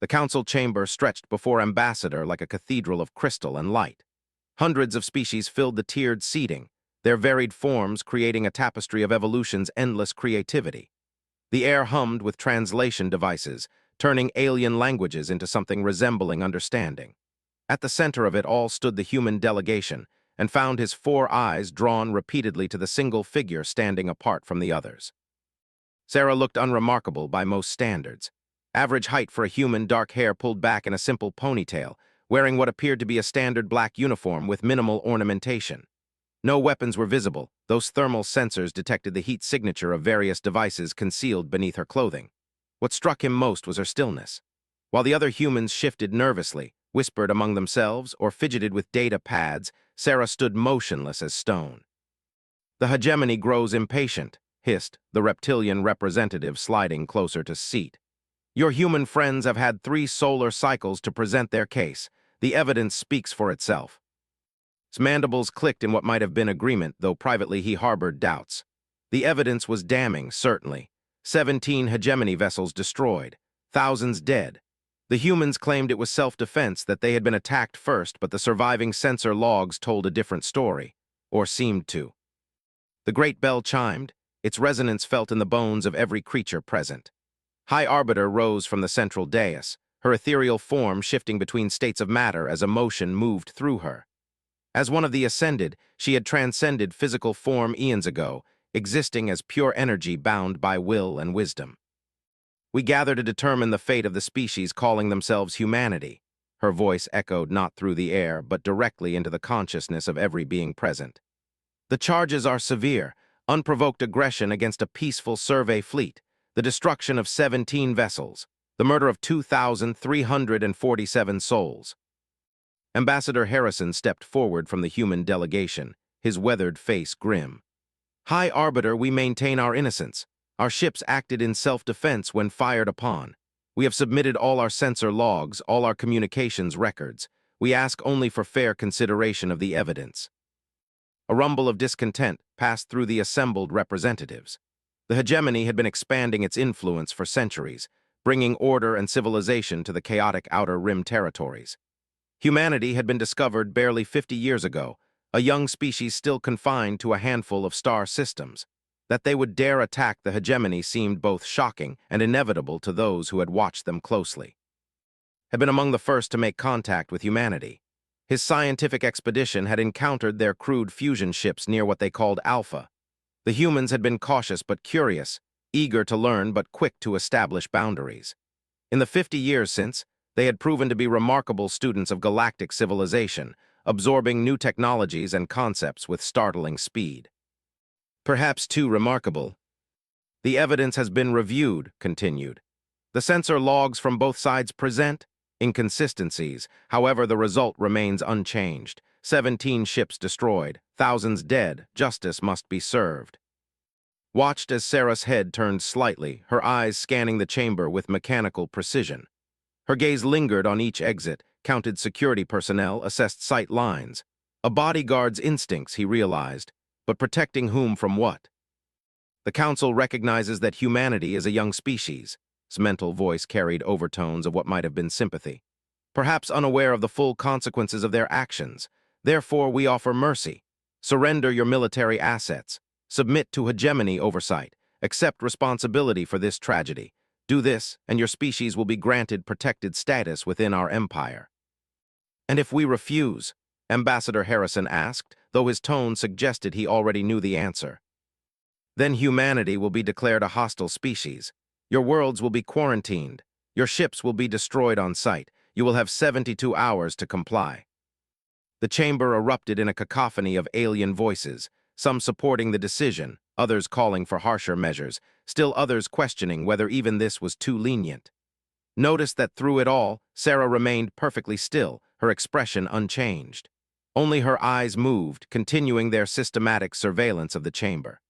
The council chamber stretched before Ambassador like a cathedral of crystal and light. Hundreds of species filled the tiered seating, their varied forms creating a tapestry of evolution's endless creativity. The air hummed with translation devices, turning alien languages into something resembling understanding. At the center of it all stood the human delegation, and found his four eyes drawn repeatedly to the single figure standing apart from the others. Sarah looked unremarkable by most standards. Average height for a human, dark hair pulled back in a simple ponytail, wearing what appeared to be a standard black uniform with minimal ornamentation. No weapons were visible. Those thermal sensors detected the heat signature of various devices concealed beneath her clothing. What struck him most was her stillness. While the other humans shifted nervously, whispered among themselves, or fidgeted with data pads, Sarah stood motionless as stone. "The hegemony grows impatient," hissed the reptilian representative, sliding closer to seat. "Your human friends have had 3 solar cycles to present their case. The evidence speaks for itself." His mandibles clicked in what might have been agreement, though privately he harbored doubts. The evidence was damning, certainly. 17 hegemony vessels destroyed, thousands dead. The humans claimed it was self-defense, that they had been attacked first, but the surviving sensor logs told a different story, or seemed to. The great bell chimed, its resonance felt in the bones of every creature present. High Arbiter rose from the central dais, her ethereal form shifting between states of matter as emotion moved through her. As one of the Ascended, she had transcended physical form eons ago, existing as pure energy bound by will and wisdom. "We gather to determine the fate of the species calling themselves humanity." Her voice echoed not through the air, but directly into the consciousness of every being present. "The charges are severe: unprovoked aggression against a peaceful survey fleet, the destruction of 17 vessels, the murder of 2,347 souls." Ambassador Harrison stepped forward from the human delegation, his weathered face grim. "High Arbiter, we maintain our innocence. Our ships acted in self-defense when fired upon. We have submitted all our sensor logs, all our communications records. We ask only for fair consideration of the evidence." A rumble of discontent passed through the assembled representatives. The hegemony had been expanding its influence for centuries, bringing order and civilization to the chaotic Outer Rim territories. Humanity had been discovered barely 50 years ago, a young species still confined to a handful of star systems. That they would dare attack the hegemony seemed both shocking and inevitable to those who had watched them closely. Had been among the first to make contact with humanity. His scientific expedition had encountered their crude fusion ships near what they called Alpha. The humans had been cautious but curious, eager to learn but quick to establish boundaries. In the 50 years since, they had proven to be remarkable students of galactic civilization, absorbing new technologies and concepts with startling speed. "Perhaps too remarkable. The evidence has been reviewed," continued. "The sensor logs from both sides present inconsistencies. However, the result remains unchanged. 17 ships destroyed, thousands dead. Justice must be served." Watched as Sarah's head turned slightly, her eyes scanning the chamber with mechanical precision. Her gaze lingered on each exit, counted security personnel, assessed sight lines. A bodyguard's instincts, he realized, but protecting whom from what? "The Council recognizes that humanity is a young species." His mental voice carried overtones of what might have been sympathy. "Perhaps unaware of the full consequences of their actions. Therefore, we offer mercy. Surrender your military assets. Submit to hegemony oversight. Accept responsibility for this tragedy. Do this, and your species will be granted protected status within our empire." "And if we refuse?" Ambassador Harrison asked, though his tone suggested he already knew the answer. "Then humanity will be declared a hostile species. Your worlds will be quarantined. Your ships will be destroyed on sight. You will have 72 hours to comply." The chamber erupted in a cacophony of alien voices, some supporting the decision, others calling for harsher measures, still others questioning whether even this was too lenient. Notice that through it all, Sarah remained perfectly still, her expression unchanged. Only her eyes moved, continuing their systematic surveillance of the chamber.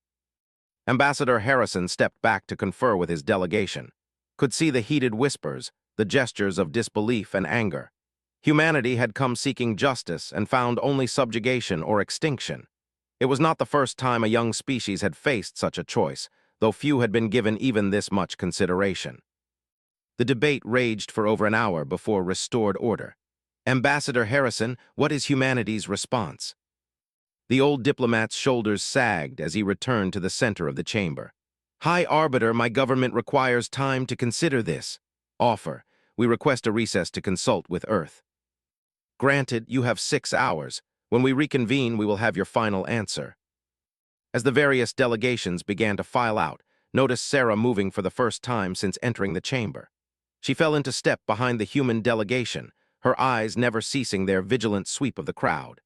Ambassador Harrison stepped back to confer with his delegation. Could see the heated whispers, the gestures of disbelief and anger. Humanity had come seeking justice and found only subjugation or extinction. It was not the first time a young species had faced such a choice, though few had been given even this much consideration. The debate raged for over an hour before restored order. Ambassador Harrison, what is humanity's response? The old diplomat's shoulders sagged as he returned to the center of the chamber. High Arbiter, my government requires time to consider this. Offer. We request a recess to consult with Earth. Granted, you have 6 hours. When we reconvene, we will have your final answer. As the various delegations began to file out, notice Sarah moving for the first time since entering the chamber. She fell into step behind the human delegation, her eyes never ceasing their vigilant sweep of the crowd.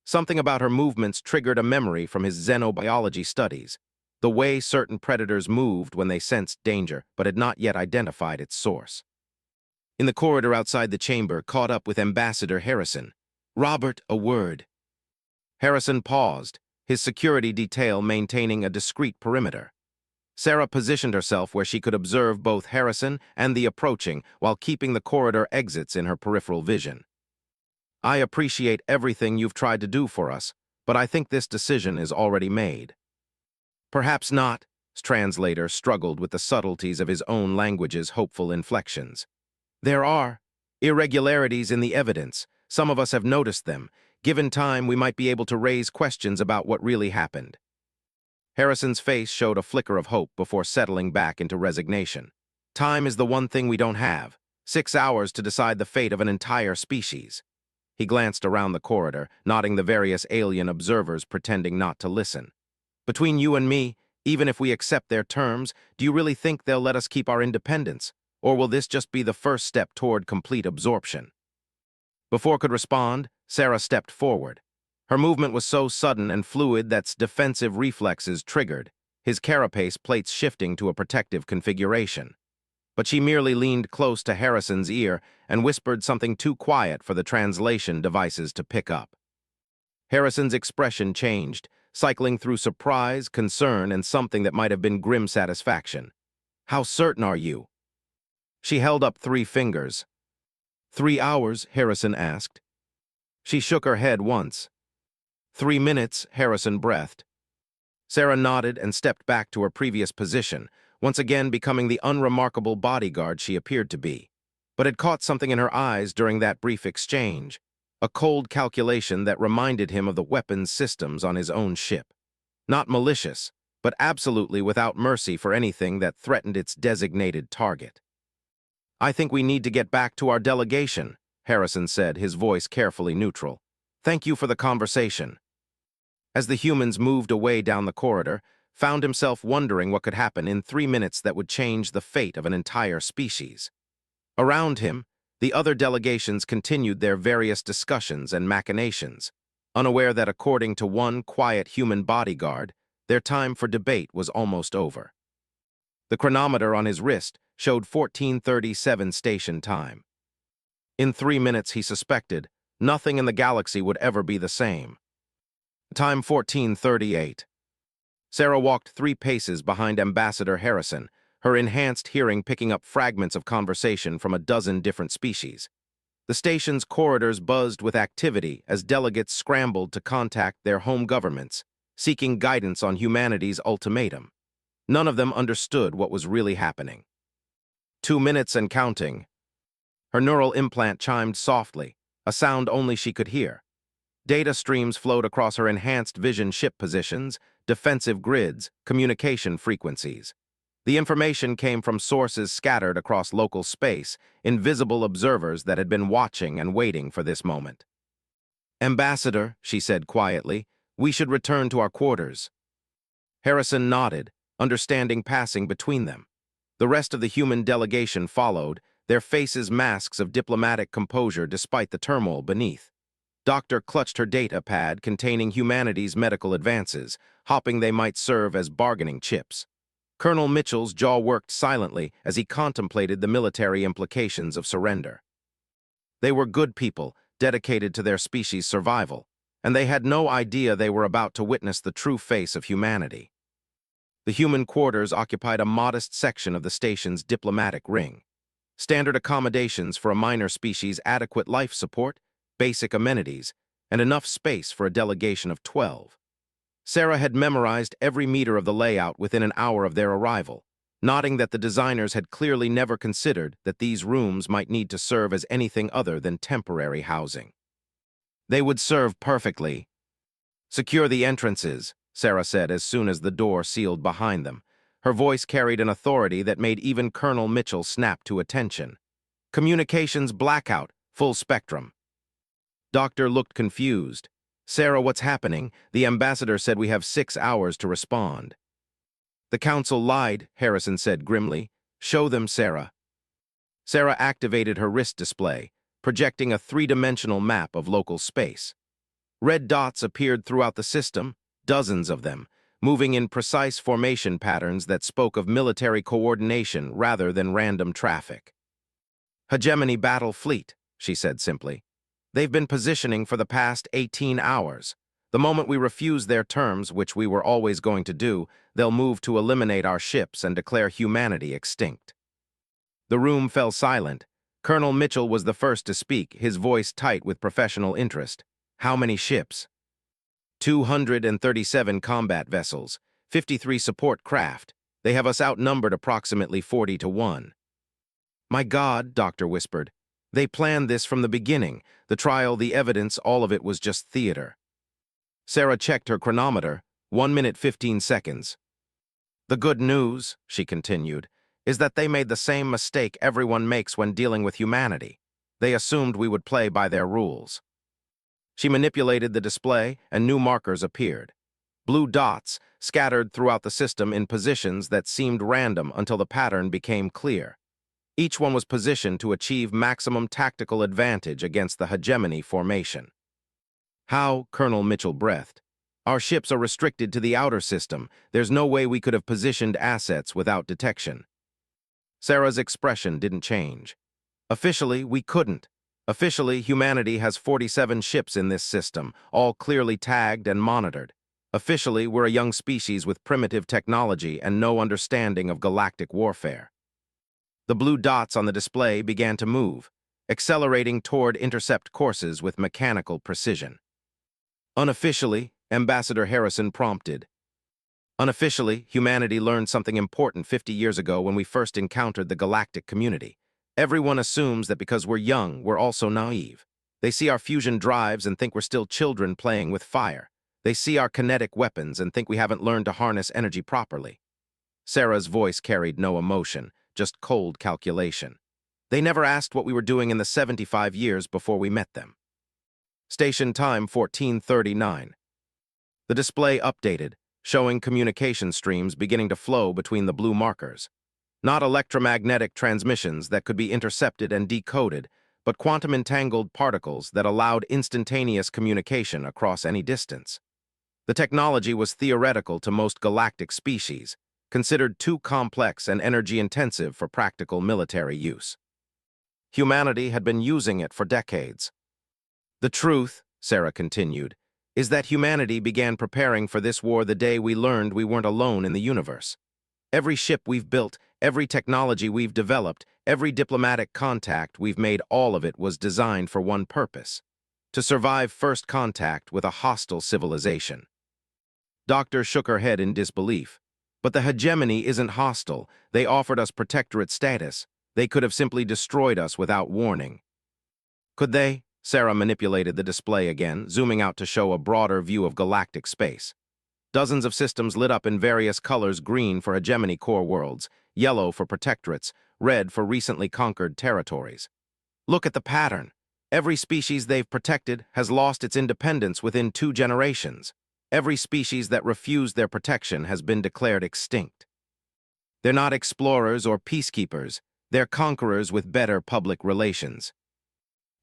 Something about her movements triggered a memory from his xenobiology studies, the way certain predators moved when they sensed danger but had not yet identified its source. In the corridor outside the chamber, caught up with Ambassador Harrison. Robert, a word. Harrison paused, his security detail maintaining a discreet perimeter. Sarah positioned herself where she could observe both Harrison and the approaching while keeping the corridor exits in her peripheral vision. I appreciate everything you've tried to do for us, but I think this decision is already made. Perhaps not, translator struggled with the subtleties of his own language's hopeful inflections. There are irregularities in the evidence. Some of us have noticed them. Given time, we might be able to raise questions about what really happened. Harrison's face showed a flicker of hope before settling back into resignation. Time is the one thing we don't have. 6 hours to decide the fate of an entire species. He glanced around the corridor, nodding the various alien observers pretending not to listen. Between you and me, even if we accept their terms, do you really think they'll let us keep our independence? Or will this just be the first step toward complete absorption? Before could respond, Sarah stepped forward. Her movement was so sudden and fluid that defensive reflexes triggered, his carapace plates shifting to a protective configuration. But she merely leaned close to Harrison's ear and whispered something too quiet for the translation devices to pick up. Harrison's expression changed, cycling through surprise, concern, and something that might have been grim satisfaction. How certain are you? She held up 3 fingers. 3 hours, Harrison asked. She shook her head once. 3 minutes, Harrison breathed. Sarah nodded and stepped back to her previous position, once again becoming the unremarkable bodyguard she appeared to be, but had caught something in her eyes during that brief exchange, a cold calculation that reminded him of the weapons systems on his own ship. Not malicious, but absolutely without mercy for anything that threatened its designated target. I think we need to get back to our delegation, Harrison said, his voice carefully neutral. Thank you for the conversation. As the humans moved away down the corridor, found himself wondering what could happen in 3 minutes that would change the fate of an entire species. Around him, the other delegations continued their various discussions and machinations, unaware that according to one quiet human bodyguard, their time for debate was almost over. The chronometer on his wrist showed 14:37 station time. In 3 minutes, he suspected, nothing in the galaxy would ever be the same. Time 14:38. Sarah walked 3 paces behind Ambassador Harrison, her enhanced hearing picking up fragments of conversation from a dozen different species. The station's corridors buzzed with activity as delegates scrambled to contact their home governments, seeking guidance on humanity's ultimatum. None of them understood what was really happening. 2 minutes and counting. Her neural implant chimed softly, a sound only she could hear. Data streams flowed across her enhanced vision ship positions, defensive grids, communication frequencies. The information came from sources scattered across local space, invisible observers that had been watching and waiting for this moment. Ambassador, she said quietly, we should return to our quarters. Harrison nodded, understanding passing between them. The rest of the human delegation followed, their faces masks of diplomatic composure despite the turmoil beneath. Doctor clutched her data pad containing humanity's medical advances, hoping they might serve as bargaining chips. Colonel Mitchell's jaw worked silently as he contemplated the military implications of surrender. They were good people, dedicated to their species' survival, and they had no idea they were about to witness the true face of humanity. The human quarters occupied a modest section of the station's diplomatic ring. Standard accommodations for a minor species, adequate life support, basic amenities, and enough space for a delegation of 12. Sarah had memorized every meter of the layout within an hour of their arrival, nodding that the designers had clearly never considered that these rooms might need to serve as anything other than temporary housing. They would serve perfectly. "Secure the entrances," Sarah said as soon as the door sealed behind them. Her voice carried an authority that made even Colonel Mitchell snap to attention. "Communications blackout, full spectrum." Doctor looked confused. "Sarah, what's happening? The ambassador said we have 6 hours to respond." "The council lied," Harrison said grimly. "Show them, Sarah." Sarah activated her wrist display, projecting a three-dimensional map of local space. Red dots appeared throughout the system, dozens of them, moving in precise formation patterns that spoke of military coordination rather than random traffic. "Hegemony battle fleet," she said simply. "They've been positioning for the past 18 hours. The moment we refuse their terms, which we were always going to do, they'll move to eliminate our ships and declare humanity extinct." The room fell silent. Colonel Mitchell was the first to speak, his voice tight with professional interest. "How many ships?" 237 combat vessels, 53 support craft. They have us outnumbered approximately 40 to 1. "My God," Doctor whispered. "They planned this from the beginning. The trial, the evidence, all of it was just theater." Sarah checked her chronometer. 1 minute 15 seconds. "The good news," she continued, "is that they made the same mistake everyone makes when dealing with humanity. They assumed we would play by their rules." She manipulated the display, and new markers appeared. Blue dots scattered throughout the system in positions that seemed random until the pattern became clear. Each one was positioned to achieve maximum tactical advantage against the hegemony formation. "How?" Colonel Mitchell breathed. "Our ships are restricted to the outer system. There's no way we could have positioned assets without detection." Sarah's expression didn't change. "Officially, we couldn't. Officially, humanity has 47 ships in this system, all clearly tagged and monitored. Officially, we're a young species with primitive technology and no understanding of galactic warfare." The blue dots on the display began to move, accelerating toward intercept courses with mechanical precision. "Unofficially," Ambassador Harrison prompted. "Unofficially, humanity learned something important 50 years ago when we first encountered the galactic community. Everyone assumes that because we're young, we're also naive. They see our fusion drives and think we're still children playing with fire. They see our kinetic weapons and think we haven't learned to harness energy properly." Sarah's voice carried no emotion, just cold calculation. "They never asked what we were doing in the 75 years before we met them." Station time 14:39. The display updated, showing communication streams beginning to flow between the blue markers. Not electromagnetic transmissions that could be intercepted and decoded, but quantum-entangled particles that allowed instantaneous communication across any distance. The technology was theoretical to most galactic species, considered too complex and energy-intensive for practical military use. Humanity had been using it for decades. "The truth," Sarah continued, "is that humanity began preparing for this war the day we learned we weren't alone in the universe. Every ship we've built, every technology we've developed, every diplomatic contact we've made, all of it was designed for one purpose: to survive first contact with a hostile civilization." Doctor shook her head in disbelief. "But the hegemony isn't hostile. They offered us protectorate status. They could have simply destroyed us without warning." "Could they?" Sarah manipulated the display again, zooming out to show a broader view of galactic space. Dozens of systems lit up in various colors: green for hegemony core worlds, yellow for protectorates, red for recently conquered territories. "Look at the pattern. Every species they've protected has lost its independence within 2 generations. Every species that refused their protection has been declared extinct. They're not explorers or peacekeepers. They're conquerors with better public relations."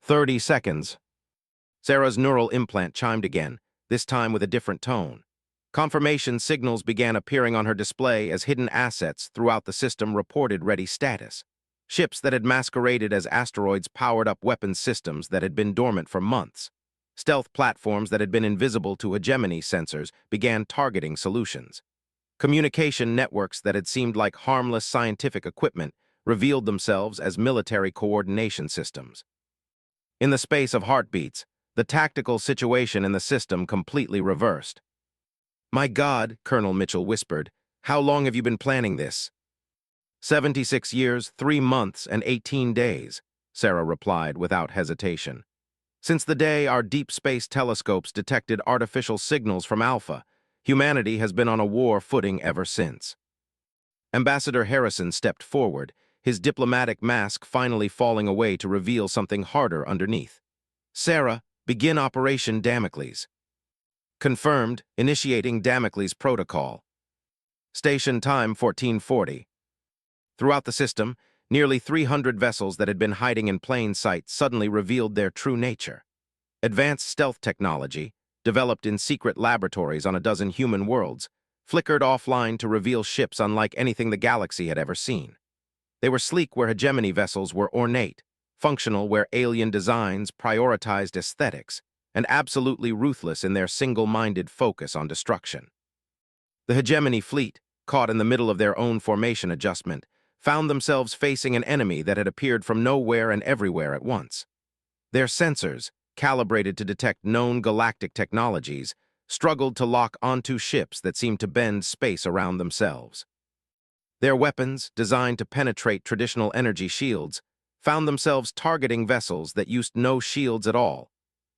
30 seconds. Sarah's neural implant chimed again, this time with a different tone. Confirmation signals began appearing on her display as hidden assets throughout the system reported ready status. Ships that had masqueraded as asteroids powered up weapons systems that had been dormant for months. Stealth platforms that had been invisible to hegemony sensors began targeting solutions. Communication networks that had seemed like harmless scientific equipment revealed themselves as military coordination systems. In the space of heartbeats, the tactical situation in the system completely reversed. "My God," Colonel Mitchell whispered, "how long have you been planning this?" "76 years, 3 months, and 18 days," Sarah replied without hesitation. "Since the day our deep space telescopes detected artificial signals from Alpha, humanity has been on a war footing ever since." Ambassador Harrison stepped forward, his diplomatic mask finally falling away to reveal something harder underneath. "Sarah, begin Operation Damocles." "Confirmed, initiating Damocles Protocol." Station time 1440. Throughout the system, nearly 300 vessels that had been hiding in plain sight suddenly revealed their true nature. Advanced stealth technology, developed in secret laboratories on a dozen human worlds, flickered offline to reveal ships unlike anything the galaxy had ever seen. They were sleek where hegemony vessels were ornate, functional where alien designs prioritized aesthetics, and absolutely ruthless in their single-minded focus on destruction. The hegemony fleet, caught in the middle of their own formation adjustment, found themselves facing an enemy that had appeared from nowhere and everywhere at once. Their sensors, calibrated to detect known galactic technologies, struggled to lock onto ships that seemed to bend space around themselves. Their weapons, designed to penetrate traditional energy shields, found themselves targeting vessels that used no shields at all,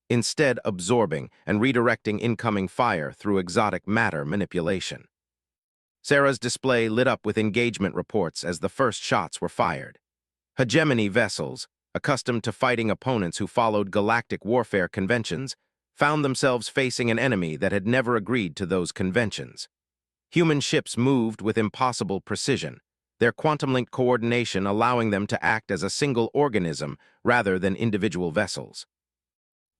instead absorbing and redirecting incoming fire through exotic matter manipulation. Sarah's display lit up with engagement reports as the first shots were fired. Hegemony vessels, accustomed to fighting opponents who followed galactic warfare conventions, found themselves facing an enemy that had never agreed to those conventions. Human ships moved with impossible precision, their quantum-linked coordination allowing them to act as a single organism rather than individual vessels.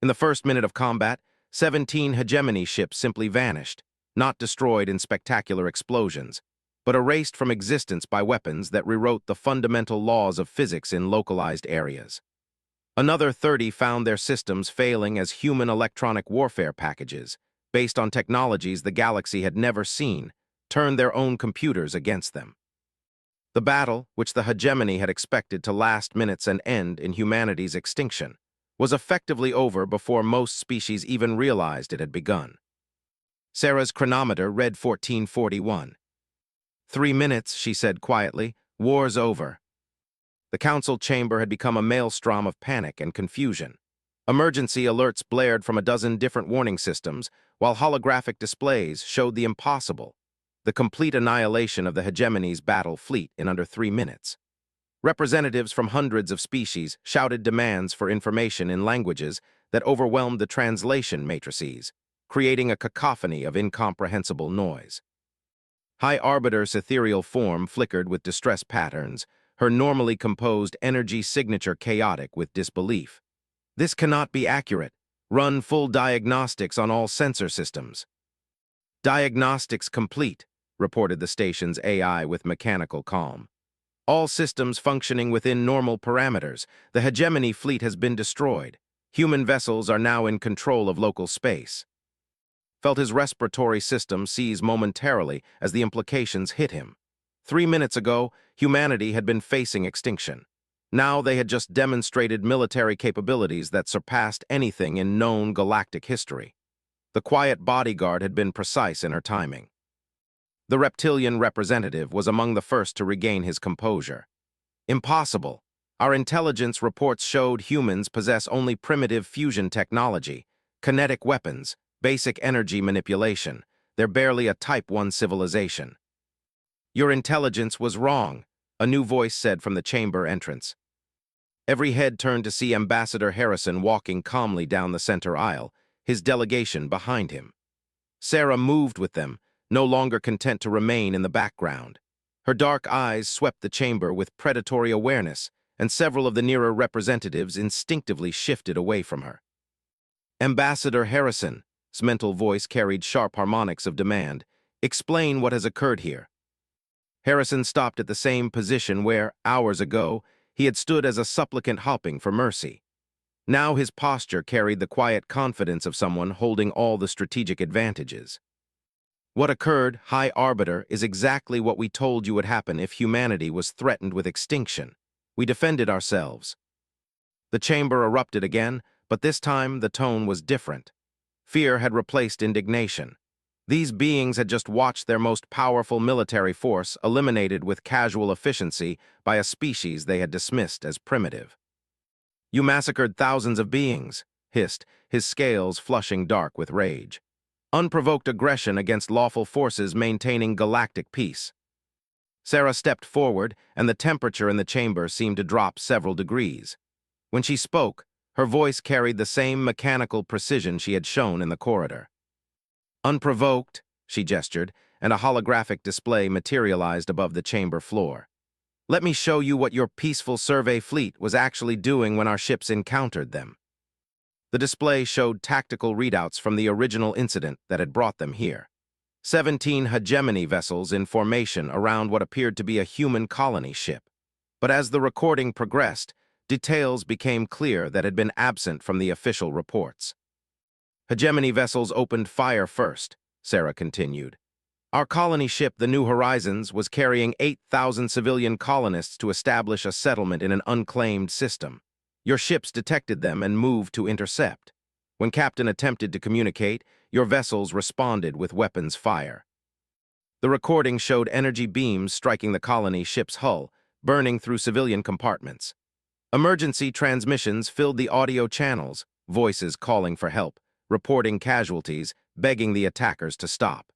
In the first minute of combat, 17 hegemony ships simply vanished, not destroyed in spectacular explosions, but erased from existence by weapons that rewrote the fundamental laws of physics in localized areas. Another 30 found their systems failing as human electronic warfare packages, based on technologies the galaxy had never seen, turned their own computers against them. The battle, which the hegemony had expected to last minutes and end in humanity's extinction, was effectively over before most species even realized it had begun. Sarah's chronometer read 1441. 3 minutes, she said quietly. War's over. The council chamber had become a maelstrom of panic and confusion. Emergency alerts blared from a dozen different warning systems, while holographic displays showed the impossible, the complete annihilation of the hegemony's battle fleet in under 3 minutes. Representatives from hundreds of species shouted demands for information in languages that overwhelmed the translation matrices, creating a cacophony of incomprehensible noise. High Arbiter's ethereal form flickered with distress patterns, her normally composed energy signature chaotic with disbelief. "This cannot be accurate. Run full diagnostics on all sensor systems." "Diagnostics complete," reported the station's AI with mechanical calm. "All systems functioning within normal parameters. The hegemony fleet has been destroyed. Human vessels are now in control of local space." Felt his respiratory system seize momentarily as the implications hit him. 3 minutes ago, humanity had been facing extinction. Now they had just demonstrated military capabilities that surpassed anything in known galactic history. The quiet bodyguard had been precise in her timing. The reptilian representative was among the first to regain his composure. "Impossible. Our intelligence reports showed humans possess only primitive fusion technology, kinetic weapons, basic energy manipulation. They're barely a Type 1 civilization." "Your intelligence was wrong," a new voice said from the chamber entrance. Every head turned to see Ambassador Harrison walking calmly down the center aisle, his delegation behind him. Sarah moved with them, no longer content to remain in the background. Her dark eyes swept the chamber with predatory awareness, and several of the nearer representatives instinctively shifted away from her. "Ambassador Harrison," his mental voice carried sharp harmonics of demand, "explain what has occurred here." Harrison stopped at the same position where, hours ago, he had stood as a supplicant hoping for mercy. Now his posture carried the quiet confidence of someone holding all the strategic advantages. "What occurred, High Arbiter, is exactly what we told you would happen if humanity was threatened with extinction. We defended ourselves." The chamber erupted again, but this time the tone was different. Fear had replaced indignation. These beings had just watched their most powerful military force eliminated with casual efficiency by a species they had dismissed as primitive. "You massacred thousands of beings," hissed, his scales flushing dark with rage. "Unprovoked aggression against lawful forces maintaining galactic peace." Sarah stepped forward, and the temperature in the chamber seemed to drop several degrees. When she spoke, her voice carried the same mechanical precision she had shown in the corridor. "Unprovoked," she gestured, and a holographic display materialized above the chamber floor. "Let me show you what your peaceful survey fleet was actually doing when our ships encountered them." The display showed tactical readouts from the original incident that had brought them here. 17 hegemony vessels in formation around what appeared to be a human colony ship. But as the recording progressed, details became clear that had been absent from the official reports. "Hegemony vessels opened fire first," Sarah continued. "Our colony ship, the New Horizons, was carrying 8,000 civilian colonists to establish a settlement in an unclaimed system. Your ships detected them and moved to intercept. When Captain attempted to communicate, your vessels responded with weapons fire." The recording showed energy beams striking the colony ship's hull, burning through civilian compartments. Emergency transmissions filled the audio channels, voices calling for help, reporting casualties, begging the attackers to stop.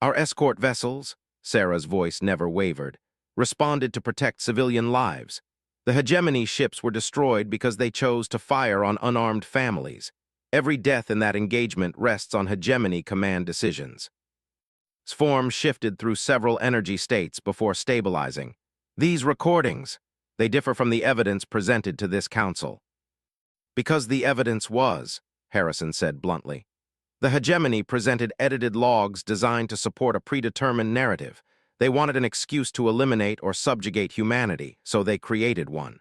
"Our escort vessels," Sarah's voice never wavered, "responded to protect civilian lives. The hegemony ships were destroyed because they chose to fire on unarmed families. Every death in that engagement rests on hegemony command decisions." Swarm shifted through several energy states before stabilizing. "These recordings, they differ from the evidence presented to this council." "Because the evidence was," Harrison said bluntly. "The hegemony presented edited logs designed to support a predetermined narrative. They wanted an excuse to eliminate or subjugate humanity, so they created one."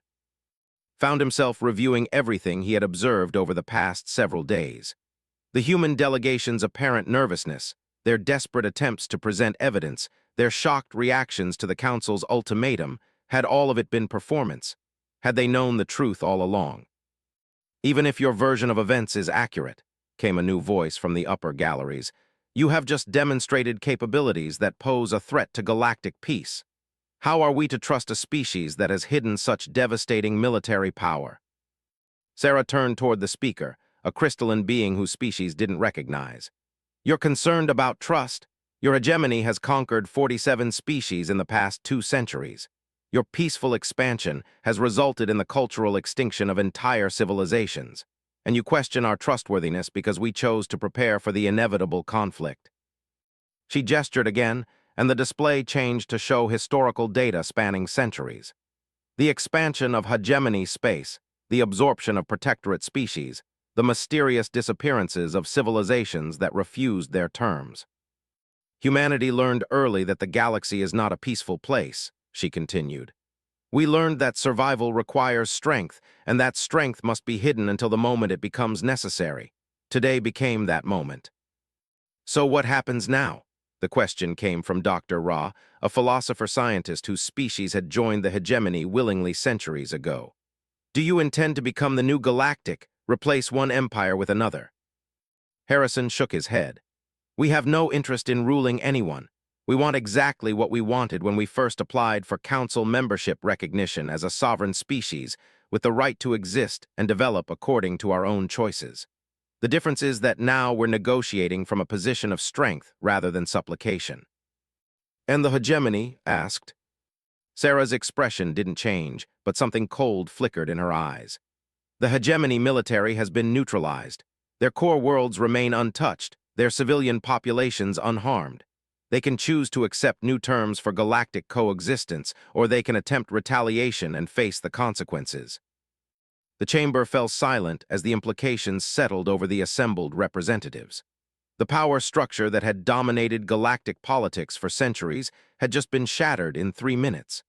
Found himself reviewing everything he had observed over the past several days. The human delegation's apparent nervousness, their desperate attempts to present evidence, their shocked reactions to the council's ultimatum, had all of it been performance? Had they known the truth all along? "Even if your version of events is accurate," came a new voice from the upper galleries, "you have just demonstrated capabilities that pose a threat to galactic peace. How are we to trust a species that has hidden such devastating military power?" Sarah turned toward the speaker, a crystalline being whose species didn't recognize. "You're concerned about trust? Your hegemony has conquered 47 species in the past 2 centuries. Your peaceful expansion has resulted in the cultural extinction of entire civilizations. And you question our trustworthiness because we chose to prepare for the inevitable conflict." She gestured again, and the display changed to show historical data spanning centuries. The expansion of hegemony space, the absorption of protectorate species, the mysterious disappearances of civilizations that refused their terms. "Humanity learned early that the galaxy is not a peaceful place," she continued. "We learned that survival requires strength, and that strength must be hidden until the moment it becomes necessary. Today became that moment." "So what happens now?" The question came from Dr. Ra, a philosopher-scientist whose species had joined the hegemony willingly centuries ago. "Do you intend to become the new galactic, replace one empire with another?" Harrison shook his head. "We have no interest in ruling anyone. We want exactly what we wanted when we first applied for council membership recognition as a sovereign species, with the right to exist and develop according to our own choices. The difference is that now we're negotiating from a position of strength rather than supplication." "And the hegemony?" asked. Sarah's expression didn't change, but something cold flickered in her eyes. "The hegemony military has been neutralized. Their core worlds remain untouched, their civilian populations unharmed. They can choose to accept new terms for galactic coexistence, or they can attempt retaliation and face the consequences." The chamber fell silent as the implications settled over the assembled representatives. The power structure that had dominated galactic politics for centuries had just been shattered in 3 minutes.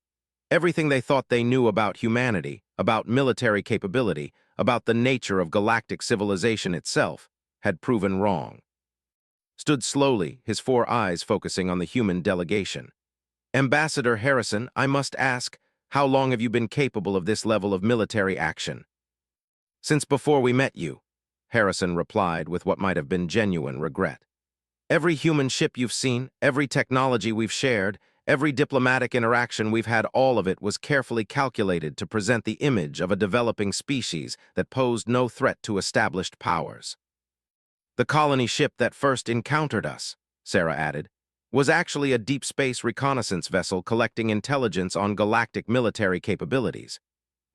Everything they thought they knew about humanity, about military capability, about the nature of galactic civilization itself, had proven wrong. Stood slowly, his 4 eyes focusing on the human delegation. "Ambassador Harrison, I must ask, how long have you been capable of this level of military action?" "Since before we met you," Harrison replied with what might have been genuine regret. Every human ship you've seen, every technology we've shared, every diplomatic interaction we've had, all of it was carefully calculated to present the image of a developing species that posed no threat to established powers. The colony ship that first encountered us, Sarah added, was actually a deep space reconnaissance vessel collecting intelligence on galactic military capabilities.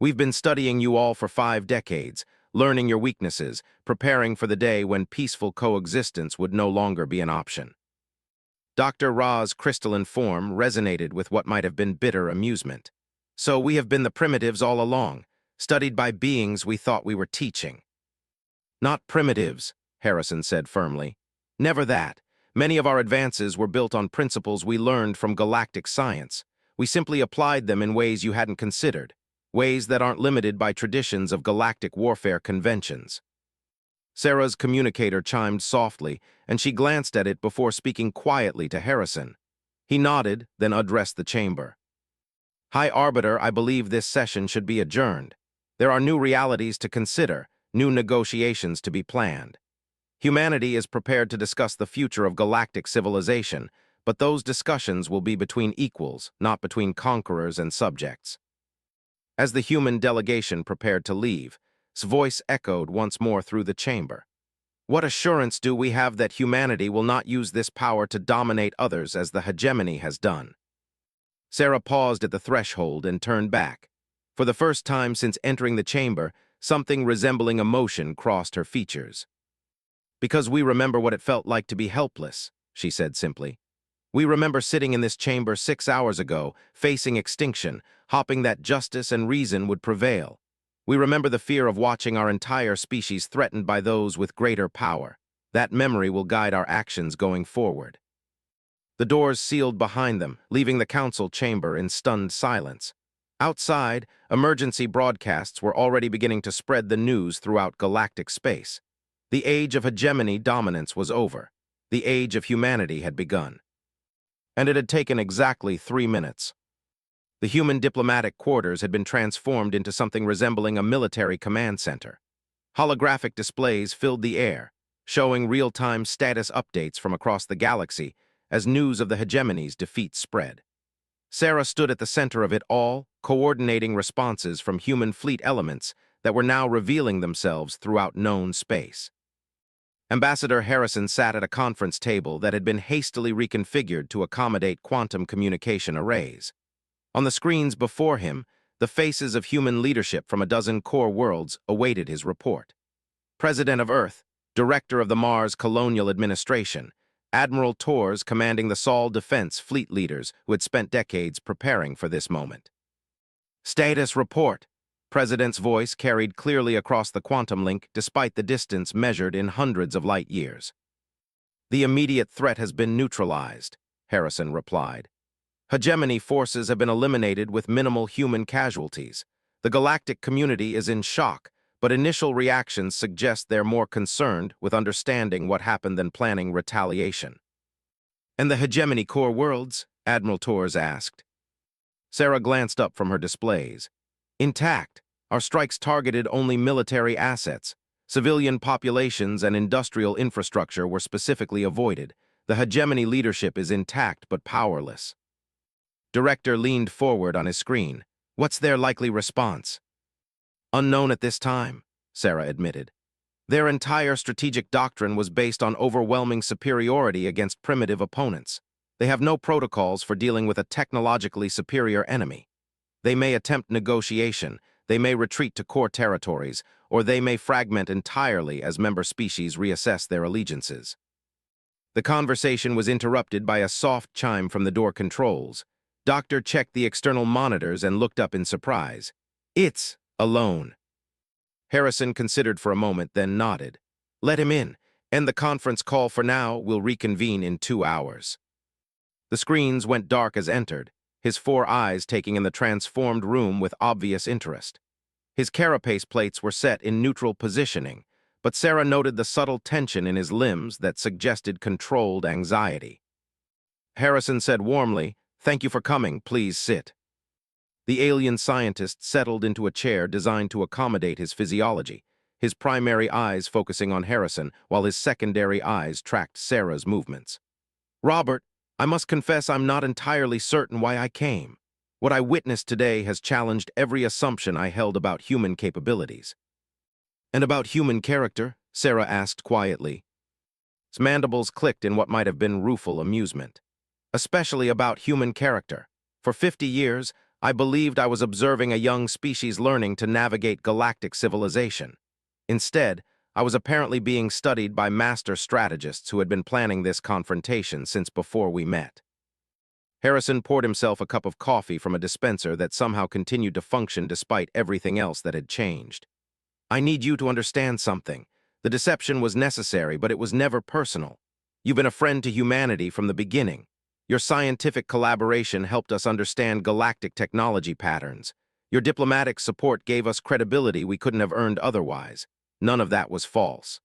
We've been studying you all for 5 decades, learning your weaknesses, preparing for the day when peaceful coexistence would no longer be an option. Dr. Ra's crystalline form resonated with what might have been bitter amusement. So we have been the primitives all along, studied by beings we thought we were teaching. Not primitives, Harrison said firmly. Never that. Many of our advances were built on principles we learned from galactic science. We simply applied them in ways you hadn't considered, ways that aren't limited by traditions of galactic warfare conventions. Sarah's communicator chimed softly, and she glanced at it before speaking quietly to Harrison. He nodded, then addressed the chamber. High Arbiter, I believe this session should be adjourned. There are new realities to consider, new negotiations to be planned. Humanity is prepared to discuss the future of galactic civilization, but those discussions will be between equals, not between conquerors and subjects. As the human delegation prepared to leave, his voice echoed once more through the chamber. What assurance do we have that humanity will not use this power to dominate others as the hegemony has done? Sarah paused at the threshold and turned back. For the first time since entering the chamber, something resembling emotion crossed her features. Because we remember what it felt like to be helpless, she said simply. We remember sitting in this chamber 6 hours ago, facing extinction, hoping that justice and reason would prevail. We remember the fear of watching our entire species threatened by those with greater power. That memory will guide our actions going forward. The doors sealed behind them, leaving the council chamber in stunned silence. Outside, emergency broadcasts were already beginning to spread the news throughout galactic space. The age of hegemony dominance was over. The age of humanity had begun. And it had taken exactly 3 minutes. The human diplomatic quarters had been transformed into something resembling a military command center. Holographic displays filled the air, showing real-time status updates from across the galaxy as news of the hegemony's defeat spread. Sarah stood at the center of it all, coordinating responses from human fleet elements that were now revealing themselves throughout known space. Ambassador Harrison sat at a conference table that had been hastily reconfigured to accommodate quantum communication arrays. On the screens before him, the faces of human leadership from a dozen core worlds awaited his report. President of Earth, Director of the Mars Colonial Administration, Admiral Torres commanding the Sol Defense fleet leaders who had spent decades preparing for this moment. Status report. President's voice carried clearly across the quantum link despite the distance measured in hundreds of light years. The immediate threat has been neutralized, Harrison replied. Hegemony forces have been eliminated with minimal human casualties. The galactic community is in shock, but initial reactions suggest they're more concerned with understanding what happened than planning retaliation. And the hegemony core worlds? Admiral Torres asked. Sarah glanced up from her displays. Intact. Our strikes targeted only military assets. Civilian populations and industrial infrastructure were specifically avoided. The hegemony leadership is intact but powerless. Director leaned forward on his screen. What's their likely response? Unknown at this time, Sarah admitted. Their entire strategic doctrine was based on overwhelming superiority against primitive opponents. They have no protocols for dealing with a technologically superior enemy. They may attempt negotiation, they may retreat to core territories, or they may fragment entirely as member species reassess their allegiances. The conversation was interrupted by a soft chime from the door controls. Doctor checked the external monitors and looked up in surprise. It's alone. Harrison considered for a moment, then nodded. Let him in. End the conference call for now. We'll reconvene in 2 hours. The screens went dark as entered, his 4 eyes taking in the transformed room with obvious interest. His carapace plates were set in neutral positioning, but Sarah noted the subtle tension in his limbs that suggested controlled anxiety. Harrison said warmly, Thank you for coming, please sit. The alien scientist settled into a chair designed to accommodate his physiology, his primary eyes focusing on Harrison while his secondary eyes tracked Sarah's movements. "Robert, I must confess I'm not entirely certain why I came. What I witnessed today has challenged every assumption I held about human capabilities." "And about human character?" Sarah asked quietly. His mandibles clicked in what might have been rueful amusement. "Especially about human character. For 50 years, I believed I was observing a young species learning to navigate galactic civilization. Instead, I was apparently being studied by master strategists who had been planning this confrontation since before we met." Harrison poured himself a cup of coffee from a dispenser that somehow continued to function despite everything else that had changed. "I need you to understand something. The deception was necessary, but it was never personal. You've been a friend to humanity from the beginning. Your scientific collaboration helped us understand galactic technology patterns. Your diplomatic support gave us credibility we couldn't have earned otherwise. None of that was false."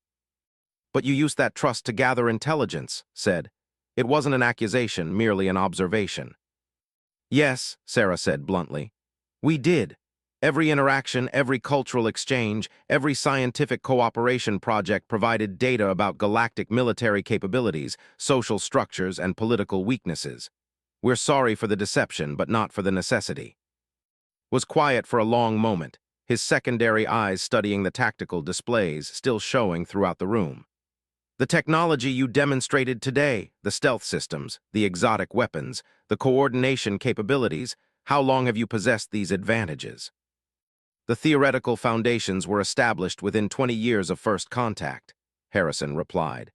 "But you used that trust to gather intelligence," said. "It wasn't an accusation, merely an observation." "Yes," Sarah said bluntly. "We did. Every interaction, every cultural exchange, every scientific cooperation project provided data about galactic military capabilities, social structures, and political weaknesses. We're sorry for the deception, but not for the necessity." Was quiet for a long moment, his secondary eyes studying the tactical displays still showing throughout the room. "The technology you demonstrated today, the stealth systems, the exotic weapons, the coordination capabilities, how long have you possessed these advantages?" "The theoretical foundations were established within 20 years of first contact," Harrison replied.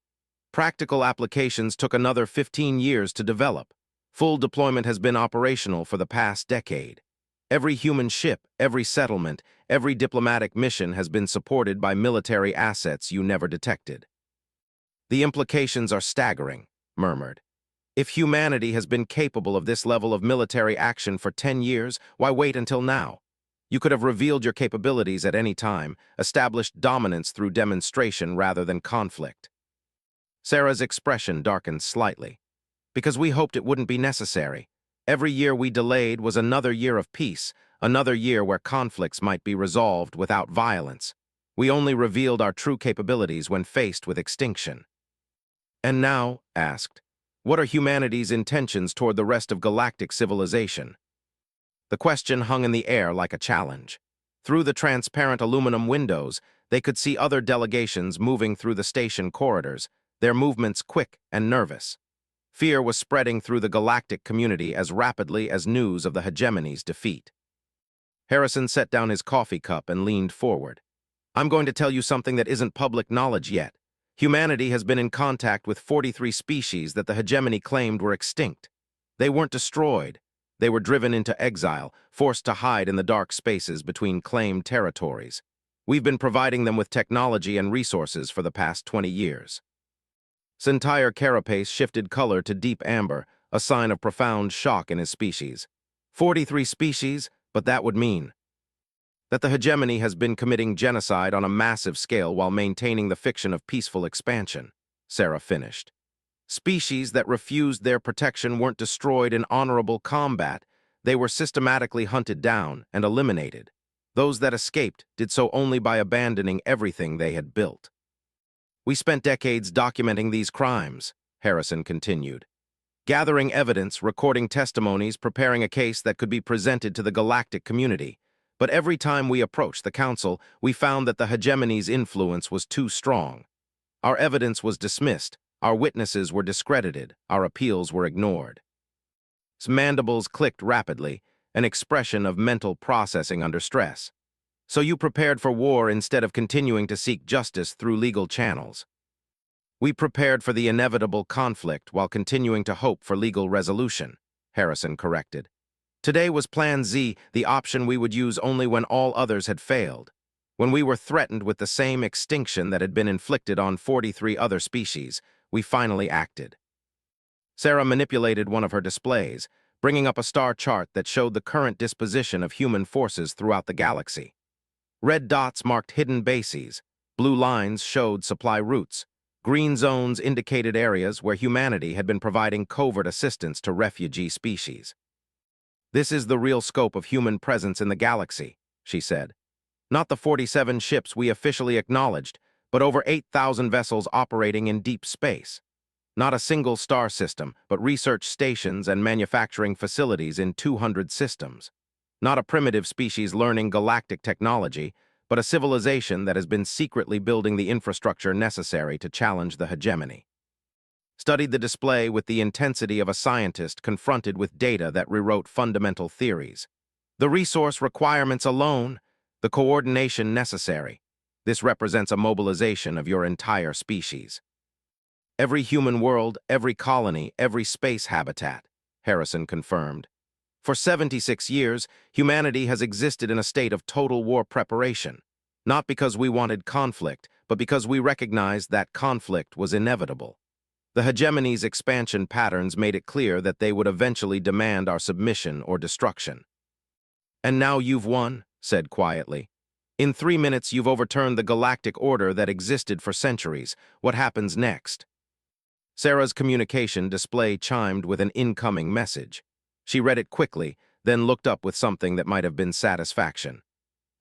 "Practical applications took another 15 years to develop. Full deployment has been operational for the past decade. Every human ship, every settlement, every diplomatic mission has been supported by military assets you never detected." "The implications are staggering," murmured. "If humanity has been capable of this level of military action for 10 years, why wait until now? You could have revealed your capabilities at any time, established dominance through demonstration rather than conflict." Sarah's expression darkened slightly. "Because we hoped it wouldn't be necessary. Every year we delayed was another year of peace, another year where conflicts might be resolved without violence. We only revealed our true capabilities when faced with extinction." "And now," asked, "what are humanity's intentions toward the rest of galactic civilization?" The question hung in the air like a challenge. Through the transparent aluminum windows, they could see other delegations moving through the station corridors, their movements quick and nervous. Fear was spreading through the galactic community as rapidly as news of the hegemony's defeat. Harrison set down his coffee cup and leaned forward. "I'm going to tell you something that isn't public knowledge yet. Humanity has been in contact with 43 species that the hegemony claimed were extinct. They weren't destroyed. They were driven into exile, forced to hide in the dark spaces between claimed territories. We've been providing them with technology and resources for the past 20 years. His entire carapace shifted color to deep amber, a sign of profound shock in his species. 43 species, but that would mean that the hegemony has been committing genocide on a massive scale while maintaining the fiction of peaceful expansion, Sarah finished. Species that refused their protection weren't destroyed in honorable combat. They were systematically hunted down and eliminated. Those that escaped did so only by abandoning everything they had built. We spent decades documenting these crimes, Harrison continued. Gathering evidence, recording testimonies, preparing a case that could be presented to the galactic community. But every time we approached the council, we found that the hegemony's influence was too strong. Our evidence was dismissed, our witnesses were discredited, our appeals were ignored. His mandibles clicked rapidly, an expression of mental processing under stress. So you prepared for war instead of continuing to seek justice through legal channels. We prepared for the inevitable conflict while continuing to hope for legal resolution, Harrison corrected. Today was Plan Z, the option we would use only when all others had failed. When we were threatened with the same extinction that had been inflicted on 43 other species, we finally acted. Sarah manipulated one of her displays, bringing up a star chart that showed the current disposition of human forces throughout the galaxy. Red dots marked hidden bases, blue lines showed supply routes, green zones indicated areas where humanity had been providing covert assistance to refugee species. This is the real scope of human presence in the galaxy, she said. Not the 47 ships we officially acknowledged, but over 8,000 vessels operating in deep space. Not a single star system, but research stations and manufacturing facilities in 200 systems. Not a primitive species learning galactic technology, but a civilization that has been secretly building the infrastructure necessary to challenge the hegemony. Studied the display with the intensity of a scientist confronted with data that rewrote fundamental theories. The resource requirements alone, the coordination necessary. This represents a mobilization of your entire species. Every human world, every colony, every space habitat, Harrison confirmed. For 76 years, humanity has existed in a state of total war preparation, not because we wanted conflict, but because we recognized that conflict was inevitable. The hegemony's expansion patterns made it clear that they would eventually demand our submission or destruction. "And now you've won," said quietly. "In 3 minutes you've overturned the galactic order that existed for centuries. What happens next?" Sarah's communication display chimed with an incoming message. She read it quickly, then looked up with something that might have been satisfaction.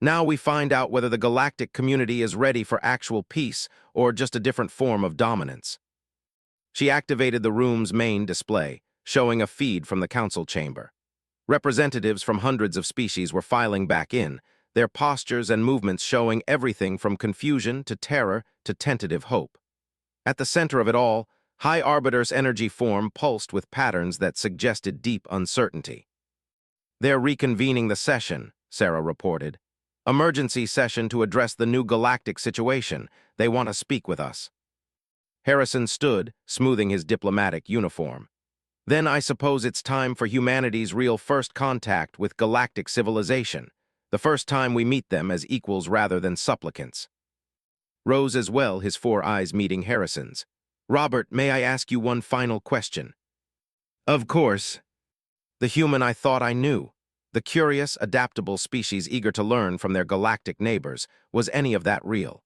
"Now we find out whether the galactic community is ready for actual peace or just a different form of dominance." She activated the room's main display, showing a feed from the council chamber. Representatives from hundreds of species were filing back in, their postures and movements showing everything from confusion to terror to tentative hope. At the center of it all, High Arbiter's energy form pulsed with patterns that suggested deep uncertainty. "They're reconvening the session," Sarah reported. "Emergency session to address the new galactic situation. They want to speak with us." Harrison stood, smoothing his diplomatic uniform. "Then I suppose it's time for humanity's real first contact with galactic civilization, the first time we meet them as equals rather than supplicants." Rose as well, his 4 eyes meeting Harrison's. "Robert, may I ask you one final question?" "Of course." "The human I thought I knew, the curious, adaptable species eager to learn from their galactic neighbors, was any of that real?"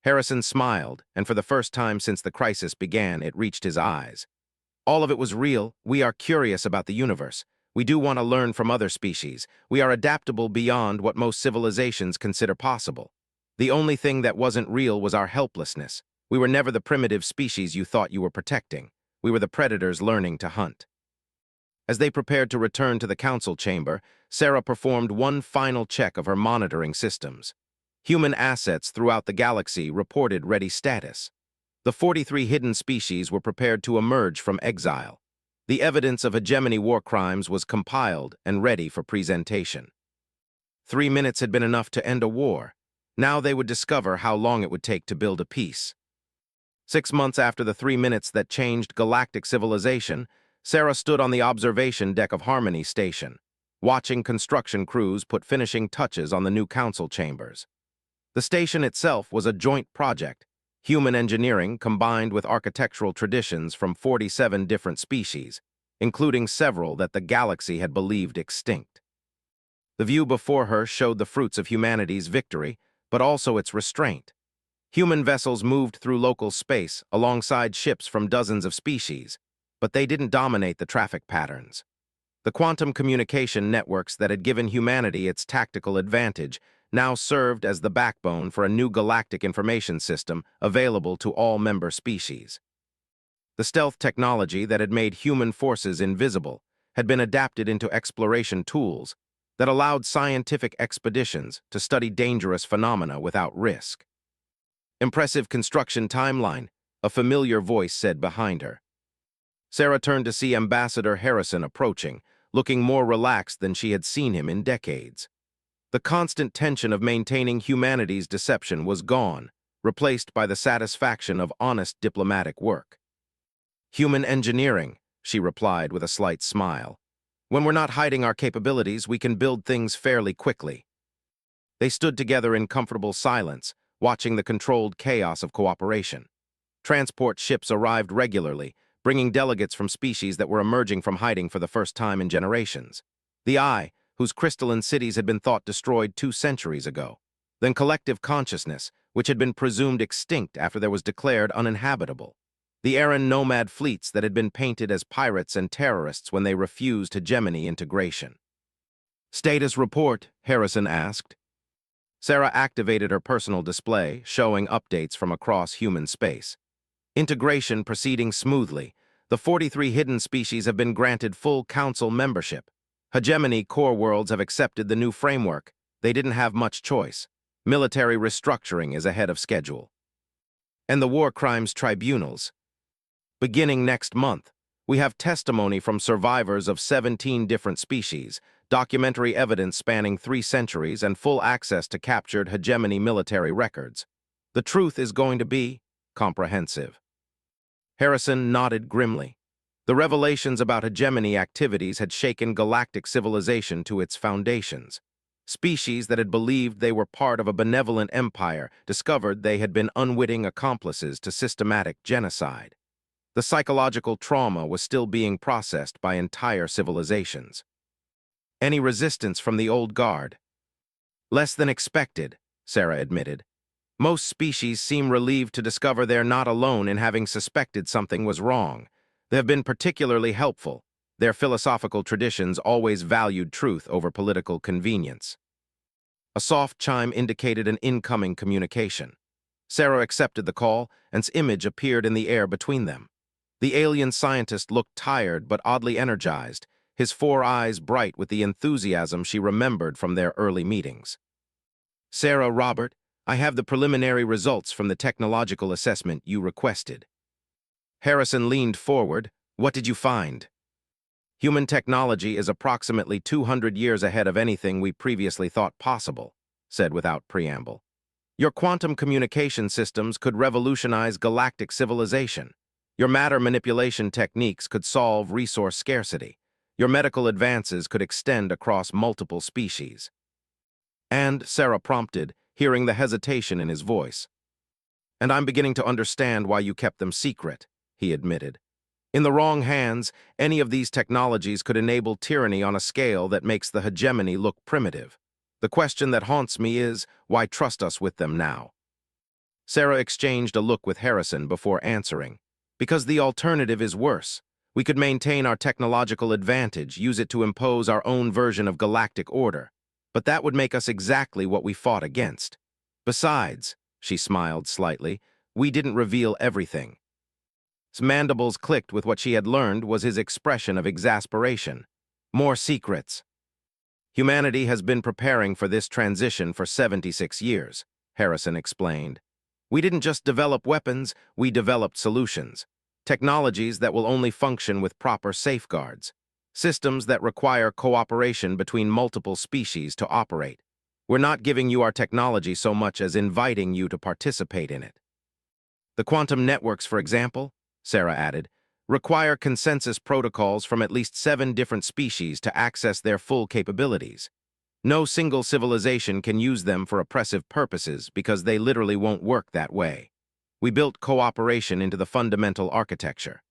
Harrison smiled, and for the first time since the crisis began, it reached his eyes. "All of it was real. We are curious about the universe. We do want to learn from other species. We are adaptable beyond what most civilizations consider possible. The only thing that wasn't real was our helplessness. We were never the primitive species you thought you were protecting. We were the predators learning to hunt." As they prepared to return to the council chamber, Sarah performed one final check of her monitoring systems. Human assets throughout the galaxy reported ready status. The 43 hidden species were prepared to emerge from exile. The evidence of hegemony war crimes was compiled and ready for presentation. 3 minutes had been enough to end a war. Now they would discover how long it would take to build a peace. 6 months after the 3 minutes that changed galactic civilization, Sarah stood on the observation deck of Harmony Station, watching construction crews put finishing touches on the new council chambers. The station itself was a joint project, human engineering combined with architectural traditions from 47 different species, including several that the galaxy had believed extinct. The view before her showed the fruits of humanity's victory, but also its restraint. Human vessels moved through local space alongside ships from dozens of species, but they didn't dominate the traffic patterns. The quantum communication networks that had given humanity its tactical advantage now served as the backbone for a new galactic information system available to all member species. The stealth technology that had made human forces invisible had been adapted into exploration tools that allowed scientific expeditions to study dangerous phenomena without risk. "Impressive construction timeline," a familiar voice said behind her. Sarah turned to see Ambassador Harrison approaching, looking more relaxed than she had seen him in decades. The constant tension of maintaining humanity's deception was gone, replaced by the satisfaction of honest diplomatic work. "Human engineering," she replied with a slight smile. "When we're not hiding our capabilities, we can build things fairly quickly." They stood together in comfortable silence, watching the controlled chaos of cooperation. Transport ships arrived regularly, bringing delegates from species that were emerging from hiding for the first time in generations. The Eye, whose crystalline cities had been thought destroyed 2 centuries ago. Then collective consciousness, which had been presumed extinct after there was declared uninhabitable. The Aran nomad fleets that had been painted as pirates and terrorists when they refused hegemony integration. "Status report," Harrison asked. Sarah activated her personal display, showing updates from across human space. Integration proceeding smoothly. The 43 hidden species have been granted full council membership. Hegemony core worlds have accepted the new framework. They didn't have much choice. Military restructuring is ahead of schedule. And the war crimes tribunals. Beginning next month, we have testimony from survivors of 17 different species, documentary evidence spanning 3 centuries, and full access to captured hegemony military records. The truth is going to be comprehensive. Harrison nodded grimly. The revelations about hegemony activities had shaken galactic civilization to its foundations. Species that had believed they were part of a benevolent empire discovered they had been unwitting accomplices to systematic genocide. The psychological trauma was still being processed by entire civilizations. Any resistance from the old guard? Less than expected, Sarah admitted. Most species seem relieved to discover they're not alone in having suspected something was wrong. They have been particularly helpful. Their philosophical traditions always valued truth over political convenience. A soft chime indicated an incoming communication. Sarah accepted the call, and its image appeared in the air between them. The alien scientist looked tired but oddly energized, his 4 eyes bright with the enthusiasm she remembered from their early meetings. "Sarah, Robert, I have the preliminary results from the technological assessment you requested." Harrison leaned forward. "What did you find?" "Human technology is approximately 200 years ahead of anything we previously thought possible," said without preamble. "Your quantum communication systems could revolutionize galactic civilization. Your matter manipulation techniques could solve resource scarcity. Your medical advances could extend across multiple species." "And," Sarah prompted, hearing the hesitation in his voice. "And I'm beginning to understand why you kept them secret," he admitted. "In the wrong hands, any of these technologies could enable tyranny on a scale that makes the hegemony look primitive. The question that haunts me is, why trust us with them now?" Sarah exchanged a look with Harrison before answering. "Because the alternative is worse. We could maintain our technological advantage, use it to impose our own version of galactic order. But that would make us exactly what we fought against. Besides," she smiled slightly, "we didn't reveal everything." His mandibles clicked with what she had learned was his expression of exasperation. "More secrets." "Humanity has been preparing for this transition for 76 years, Harrison explained. "We didn't just develop weapons, we developed solutions. Technologies that will only function with proper safeguards. Systems that require cooperation between multiple species to operate. We're not giving you our technology so much as inviting you to participate in it." "The quantum networks, for example," Sarah added, "require consensus protocols from at least 7 different species to access their full capabilities. No single civilization can use them for oppressive purposes because they literally won't work that way. We built cooperation into the fundamental architecture."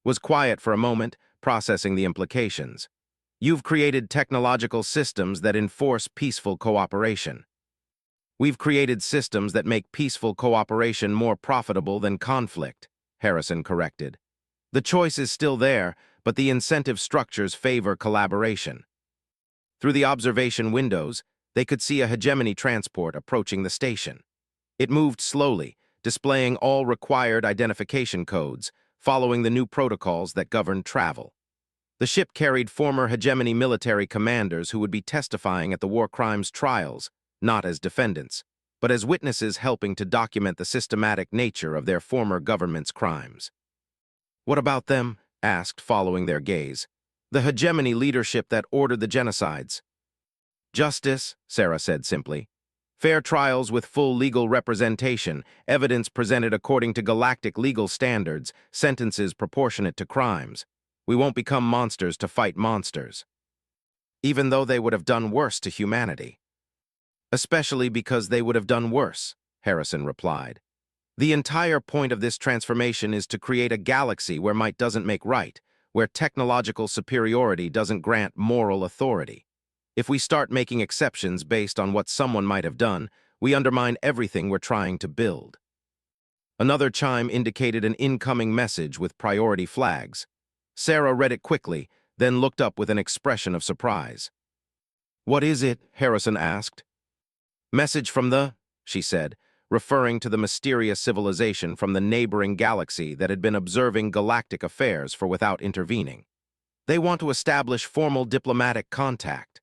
Was quiet for a moment, processing the implications. "You've created technological systems that enforce peaceful cooperation." "We've created systems that make peaceful cooperation more profitable than conflict," Harrison corrected. "The choice is still there, but the incentive structures favor collaboration." Through the observation windows, they could see a hegemony transport approaching the station. It moved slowly, displaying all required identification codes, following the new protocols that govern travel. The ship carried former hegemony military commanders who would be testifying at the war crimes trials, not as defendants, but as witnesses helping to document the systematic nature of their former government's crimes. "What about them?" asked, following their gaze. "The hegemony leadership that ordered the genocides." "Justice," Sarah said simply. "Fair trials with full legal representation, evidence presented according to galactic legal standards, sentences proportionate to crimes. We won't become monsters to fight monsters." "Even though they would have done worse to humanity." "Especially because they would have done worse," Harrison replied. "The entire point of this transformation is to create a galaxy where might doesn't make right, where technological superiority doesn't grant moral authority. If we start making exceptions based on what someone might have done, we undermine everything we're trying to build." Another chime indicated an incoming message with priority flags. Sarah read it quickly, then looked up with an expression of surprise. "What is it?" Harrison asked. Message from the, she said, referring to the mysterious civilization from the neighboring galaxy that had been observing galactic affairs for without intervening. They want to establish formal diplomatic contact.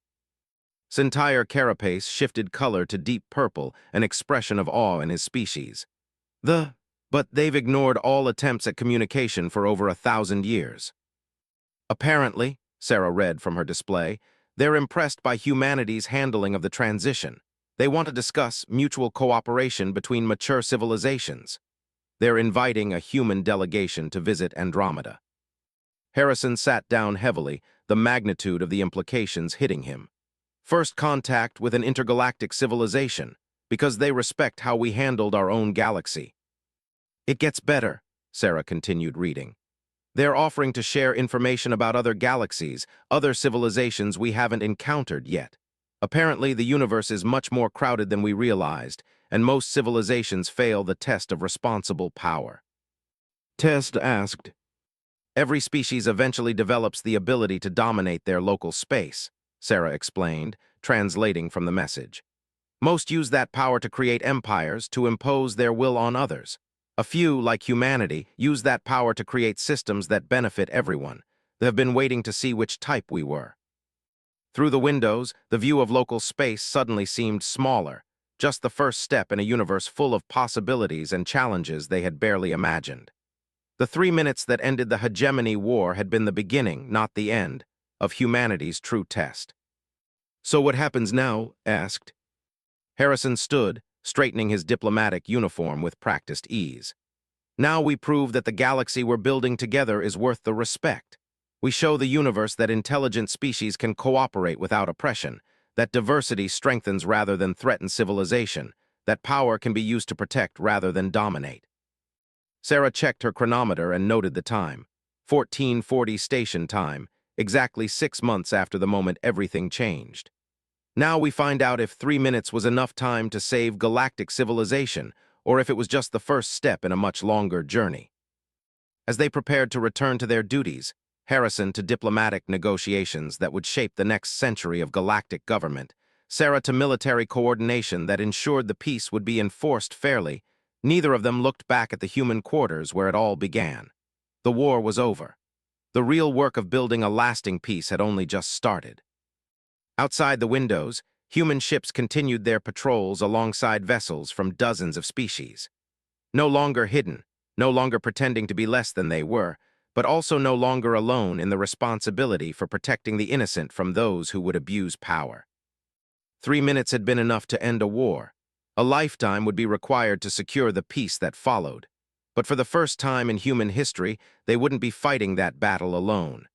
Entire carapace shifted color to deep purple, an expression of awe in his species. But they've ignored all attempts at communication for over 1,000 years. Apparently, Sarah read from her display, they're impressed by humanity's handling of the transition. They want to discuss mutual cooperation between mature civilizations. They're inviting a human delegation to visit Andromeda. Harrison sat down heavily, the magnitude of the implications hitting him. First contact with an intergalactic civilization, because they respect how we handled our own galaxy. It gets better, Sarah continued reading. They're offering to share information about other galaxies, other civilizations we haven't encountered yet. Apparently, the universe is much more crowded than we realized, and most civilizations fail the test of responsible power. Test asked. Every species eventually develops the ability to dominate their local space, Sarah explained, translating from the message. Most use that power to create empires, to impose their will on others. A few, like humanity, use that power to create systems that benefit everyone. They have been waiting to see which type we were. Through the windows, the view of local space suddenly seemed smaller, just the first step in a universe full of possibilities and challenges they had barely imagined. The 3 minutes that ended the Hegemony War had been the beginning, not the end, of humanity's true test. So what happens now? Asked. Harrison stood, straightening his diplomatic uniform with practiced ease. Now we prove that the galaxy we're building together is worth the respect. We show the universe that intelligent species can cooperate without oppression, that diversity strengthens rather than threatens civilization, that power can be used to protect rather than dominate. Sarah checked her chronometer and noted the time. 14:40 station time, exactly 6 months after the moment everything changed. Now we find out if 3 minutes was enough time to save galactic civilization, or if it was just the first step in a much longer journey. As they prepared to return to their duties, Harrison to diplomatic negotiations that would shape the next century of galactic government, Sarah to military coordination that ensured the peace would be enforced fairly, neither of them looked back at the human quarters where it all began. The war was over. The real work of building a lasting peace had only just started. Outside the windows, human ships continued their patrols alongside vessels from dozens of species. No longer hidden, no longer pretending to be less than they were, but also no longer alone in the responsibility for protecting the innocent from those who would abuse power. 3 minutes had been enough to end a war. A lifetime would be required to secure the peace that followed. But for the first time in human history, they wouldn't be fighting that battle alone.